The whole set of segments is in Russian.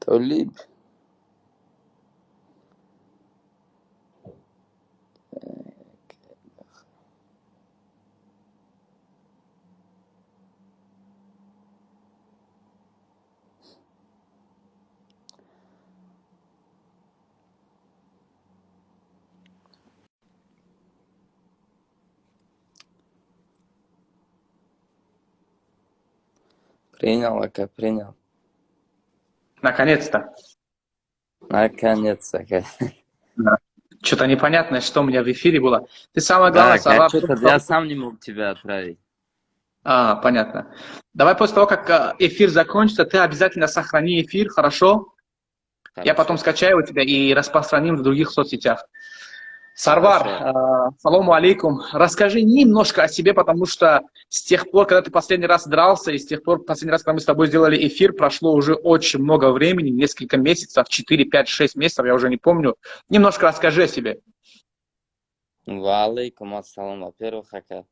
Толиб. Принял, Ака, принял. Наконец-то. Наконец-то. Да. Что-то непонятное, что у меня в эфире было. Ты самое главное, Да, Сарвар... что-то я сам не мог тебя отправить. Понятно. Давай после того, как эфир закончится, ты обязательно сохрани эфир, хорошо? Я потом скачаю у тебя и распространим в других соцсетях. Сарвар, саламу алейкум. Расскажи немножко о себе, потому что с тех пор, когда ты последний раз дрался, и с тех пор, последний раз, когда мы с тобой сделали эфир, прошло уже очень много времени, несколько месяцев, 4, 5, 6 месяцев, я уже не помню. Немножко расскажи о себе. Ва алейкум ассалам, во-первых, Ака.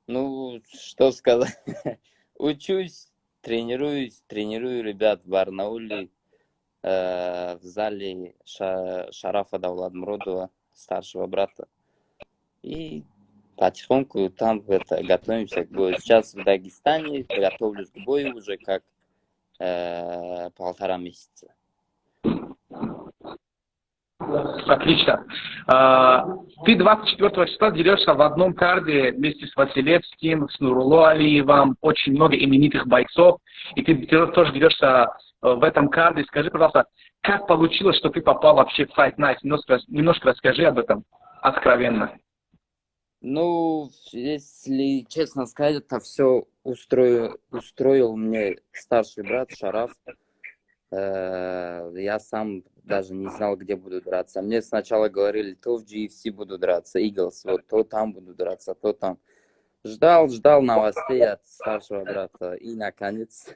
Ну, что сказать. Учусь, тренирую ребят в Барнауле, в зале Шарафа Давладмуродова, старшего брата. И потихоньку там готовимся к бою. Сейчас в Дагестане готовлюсь к бою уже как 1,5 месяца. Отлично. Ты 24 числа дерешься в одном карде вместе с Василевским, с Нурулло Алиевым, очень много именитых бойцов, и ты тоже дерешься в этом карде. Скажи, пожалуйста, как получилось, что ты попал вообще в Fight Night? Немножко расскажи об этом откровенно. Ну, если честно сказать, это все устроил мне старший брат Шараф. Я сам даже не знал, где буду драться. Мне сначала говорили, то в GFC буду драться, Eagles, вот то там буду драться, то там. Ждал новостей от старшего брата и, наконец,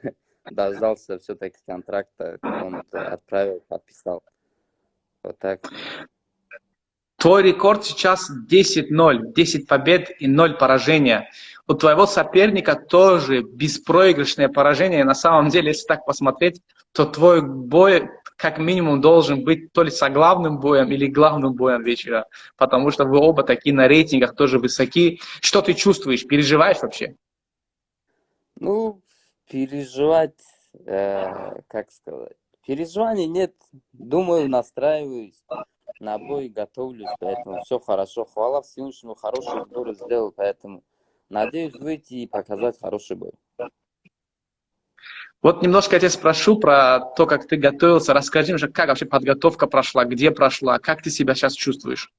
дождался все-таки контракта. Он отправил, подписал. Вот так. Твой рекорд сейчас 10-0, 10 побед и 0 поражения. У твоего соперника тоже беспроигрышное поражение. На самом деле, если так посмотреть, то твой бой как минимум должен быть то ли соглавным боем или главным боем вечера, потому что вы оба такие на рейтингах тоже высоки. Что ты чувствуешь? Переживаешь вообще? Ну, переживать, как сказать, переживаний нет. Думаю, настраиваюсь. На бой готовлюсь, поэтому все хорошо. Хвала Всевышнему, хороший сбор сделал, поэтому надеюсь выйти и показать хороший бой. Вот немножко я тебя спрошу про то, как ты готовился. Расскажи мне, как вообще подготовка прошла, где прошла, как ты себя сейчас чувствуешь?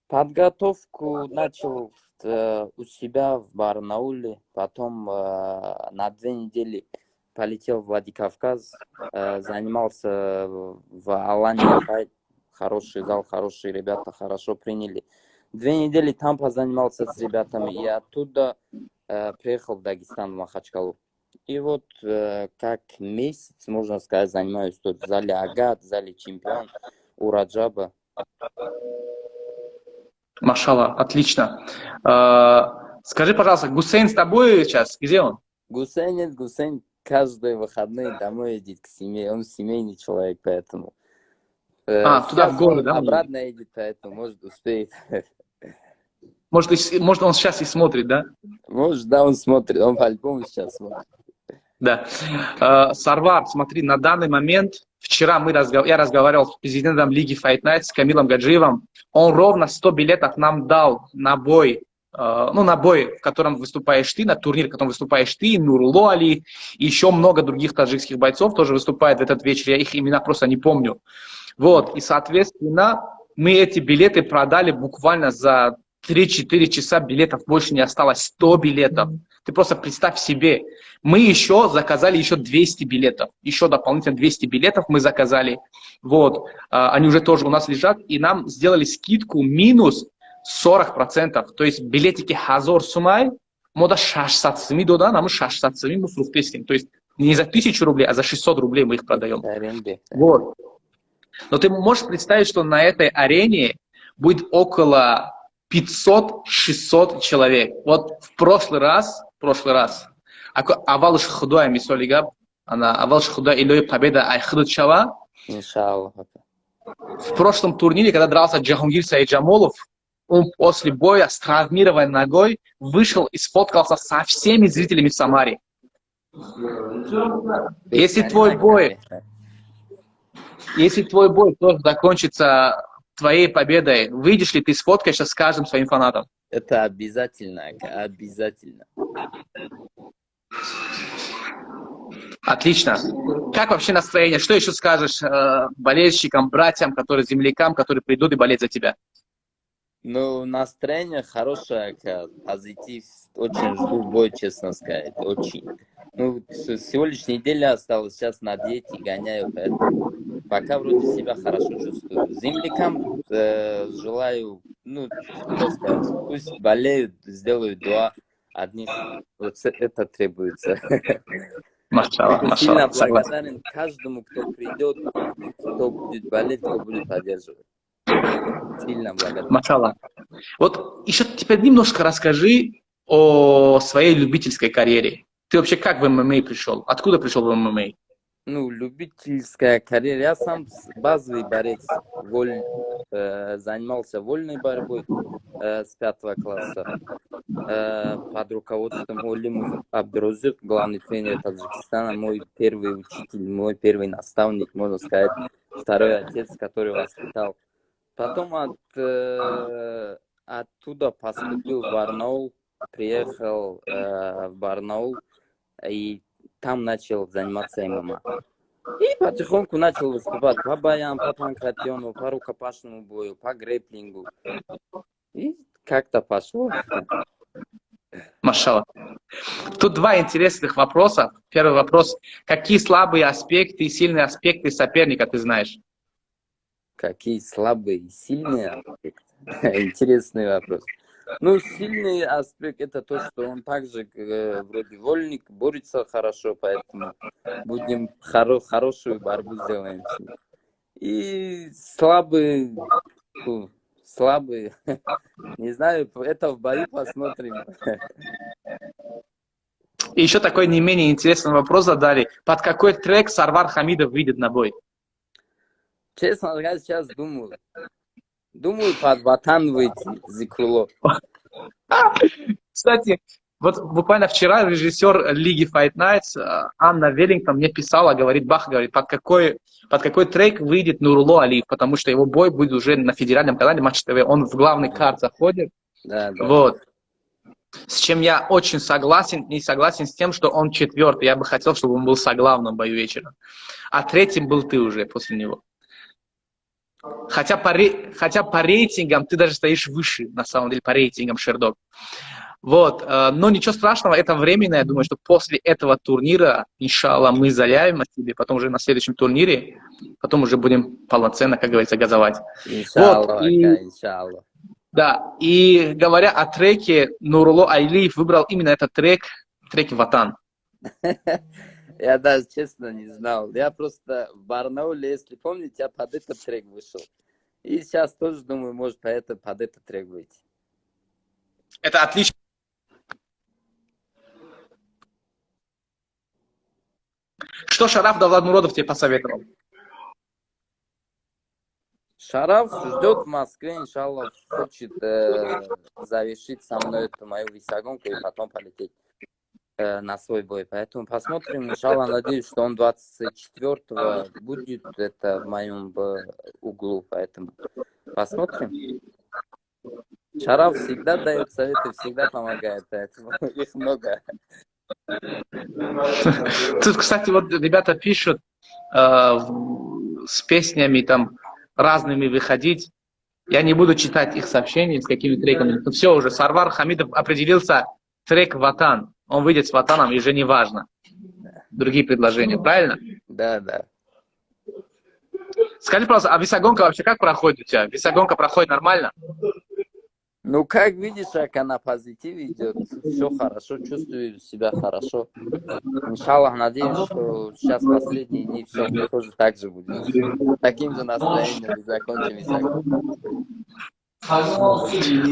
Подготовку начал у себя в Барнауле, потом на 2 недели полетел в Владикавказ, занимался в Аланья Файт. Хороший зал, хорошие ребята, хорошо приняли. 2 недели там позанимался с ребятами и оттуда приехал в Дагестан, в Махачкалу. И вот как месяц, можно сказать, занимаюсь тут в зале Агат, в зале Чемпион, у Раджаба. Машалла, отлично. Скажи, пожалуйста, Гусейн с тобой сейчас? Где он? Гусейн каждые выходные домой едет к семье. Он семейный человек, поэтому... Туда в горы, да? Обратно едет, поэтому, может, успеет. Может, он сейчас и смотрит, да? Может, да, он смотрит. Он по-любому сейчас смотрит. Да. Сарвар, смотри, на данный момент, вчера я разговаривал с президентом Лиги Fight Night, с Камилом Гаджиевым. Он ровно 100 билетов нам дал на бой, на бой, в котором выступаешь ты, на турнир, в котором выступаешь ты, Нурулло Али, и еще много других таджикских бойцов тоже выступает в этот вечер. Я их имена просто не помню. Вот, и, соответственно, мы эти билеты продали буквально за 3-4 часа, билетов больше не осталось, 100 билетов. Ты просто представь себе, мы еще заказали еще 200 билетов, еще дополнительно 200 билетов мы заказали, вот, они уже тоже у нас лежат, и нам сделали скидку минус 40%, то есть билетики Хазор Сумай, мода 60 додан, а мы 60 мы фруктесим, то есть Не за 1000 рублей, а за 600 рублей мы их продаем. Бехтерин. Вот. Но ты можешь представить, что на этой арене будет около 500-600 человек. Вот в прошлый раз, авалыш худая мисолига, она авалыш худая или победа айхрычава. Иншаллах. В прошлом турнире, когда дрался Джахангир Саиджамолов, он после боя с травмированной ногой вышел и сфоткался со всеми зрителями в Самаре. Если твой бой тоже закончится твоей победой, выйдешь ли ты сфоткаешься с каждым своим фанатом? Это обязательно, обязательно. Отлично. Как вообще настроение? Что еще скажешь болельщикам, братьям, землякам, которые придут и болеть за тебя? Ну, настроение хорошее, позитив. Очень жду бой, честно сказать. Очень. Ну, всего лишь неделя осталась, сейчас на диете гоняю, поэтому пока вроде себя хорошо чувствую. Землякам желаю, ну, что сказать, пусть болеют, сделают дуа. От них вот это требуется. Машаллах, Сильно согласен. благодарен каждому, кто придет, кто будет болеть, кто будет поддерживать. Сильно благодарен. Машаллах. Вот еще теперь немножко расскажи о своей любительской карьере. Ты вообще как в ММА пришел? Откуда пришел в ММА? Ну, любительская карьера. Я сам базовый борец. Занимался вольной борьбой с 5 класса. Под руководством Олимов Абдурозик, главный тренер Таджикистана, мой первый учитель, мой первый наставник, можно сказать, второй отец, который воспитал. Потом оттуда поступил в Барнаул, приехал в Барнаул и там начал заниматься ММА. И потихоньку начал выступать по боям, по панкратиону, по рукопашному бою, по грэпплингу. И как-то пошло. Машаллах. Тут два интересных вопроса. Первый вопрос. Какие слабые аспекты и сильные аспекты соперника ты знаешь? Какие слабые и сильные аспекты? Интересный вопрос. Ну, сильный аспект это то, что он также вроде вольник, борется хорошо, поэтому будем хорошую борьбу сделаем. И слабые, не знаю, это в бою посмотрим. И еще такой не менее интересный вопрос задали. Под какой трек Сарвар Хамидов выйдет на бой? Честно говоря, сейчас думаю. Думаю, под Ватан выйти, Зикруло. Кстати, вот буквально вчера режиссер Лиги Fight Nights Анна Веллингтон мне писала, говорит, под какой трек выйдет Нурулло Алиев, потому что его бой будет уже на федеральном канале Матч ТВ. Он в главный карт заходит. Да. Вот. С чем я очень согласен, не согласен с тем, что он 4-й. Я бы хотел, чтобы он был соглавным в бою вечера. А 3-м был ты уже после него. Хотя по рейтингам ты даже стоишь выше, на самом деле, по рейтингам, Шердог. Вот, но ничего страшного, это временно. Я думаю, что после этого турнира, иншаллах, мы заявим о тебе, потом уже на следующем турнире, потом уже будем полноценно, как говорится, газовать. Иншаллах, вот, иншаллах. Да, и говоря о треке, Нурулло Алиев выбрал именно этот трек «Ватан». Я даже честно не знал. Я просто в Барнауле, если помните, я под этот трек вышел. И сейчас тоже думаю, может под этот трек выйти. Это отлично. Что Шараф Давладмуродов тебе посоветовал? Шараф ждет в Москве, иншаллах, хочет завершить со мной эту мою весогонку и потом полететь на свой бой. Поэтому посмотрим, иншаллах, надеюсь, что он 24-го будет это в моем углу, поэтому посмотрим. Шараф всегда дает советы, всегда помогает, поэтому их много. Тут, кстати, вот ребята пишут с песнями там разными выходить. Я не буду читать их сообщения, с какими треками. Но все уже, Сарвар Хамидов определился, трек «Ватан». Он выйдет с «Ватаном», и уже не важно. Другие предложения, правильно? Да. Скажи, пожалуйста, а весогонка вообще как проходит у тебя? Весогонка проходит нормально? Ну, как видишь, как она позитив идет, все хорошо, чувствую себя хорошо. Иншаллах, надеюсь, что сейчас последние дни все тоже так же будет. Таким же настроением и закончим, иншаллах.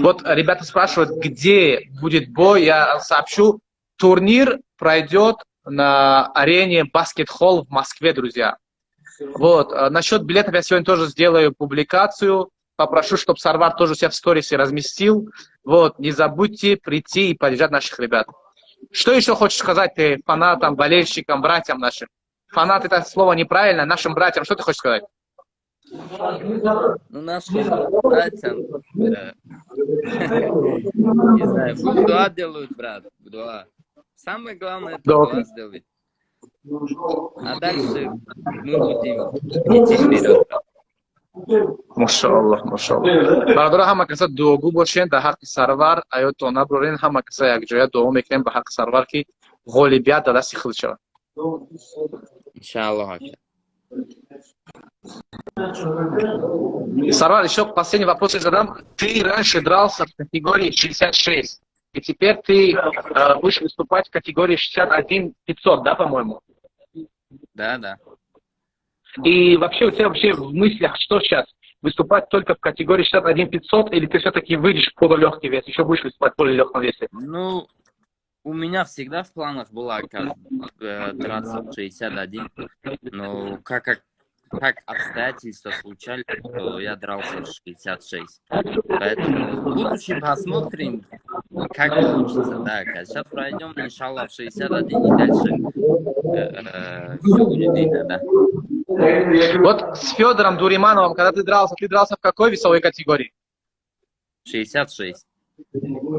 Вот ребята спрашивают, где будет бой. Я сообщу, турнир пройдет на арене Баскет-холл в Москве, друзья. Вот. Насчет билетов я сегодня тоже сделаю публикацию. Попрошу, чтобы Сарвар тоже себя в сторисе разместил. Вот. Не забудьте прийти и поддержать наших ребят. Что еще хочешь сказать ты фанатам, болельщикам, братьям нашим? Фанат — это слово неправильно. Нашим братьям что ты хочешь сказать? Ну, нашим братьям, не знаю, пусть дуа делают, брат, дуа. Самое главное, это дуа сделать. А дальше мы будем идти вперед. Машаллах, машаллах. Барадора ҳама каса дуогӯ бошед дар ҳаққи Сарвар, аёто наброрен, ҳама каса якҷоя дуо мекунем ба ҳаққи Сарвар ки ғолибият дар дасти худ шавад. Иншаллах. Сарвар, еще последний вопрос я задам. Ты раньше дрался в категории 66, и теперь ты будешь выступать в категории 61-500, да, по-моему? Да. И вообще у тебя вообще в мыслях что сейчас? Выступать только в категории 61-500, или ты все-таки выйдешь в полулегкий вес, еще будешь выступать в полулегком весе? Ну, у меня всегда в планах была драться в 61, но как обстоятельства случались, то я дрался в 66. Поэтому в будущем посмотрим, как получится. Так, а сейчас пройдем, иншаллах, в 61 и дальше все будет видно, да. Вот с Федором Дуримановым, когда ты дрался в какой весовой категории? 66.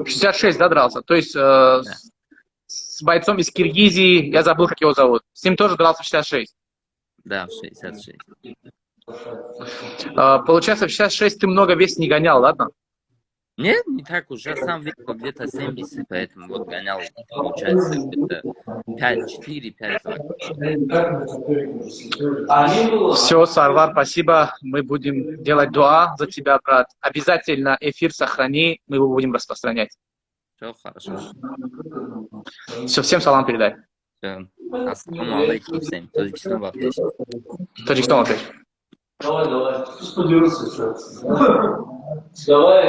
66, да, дрался? То есть Да. с бойцом из Киргизии, я забыл, как его зовут, с ним тоже дрался в 66? Да, в 66. Получается, в 66 ты много вес не гонял, ладно? Нет, не так уж. Я сам весил где-то 70, поэтому вот гонял, получается, где-то 5-4, 5-2. Все, Сарвар, спасибо. Мы будем делать дуа за тебя, брат. Обязательно эфир сохрани, мы его будем распространять. Все хорошо. Все, всем салам передай. Все. Ассаламу алейкум всем. Таджикистан в аптеке. Таджикистан в аптеке. Давай. Что делать сейчас? Давай.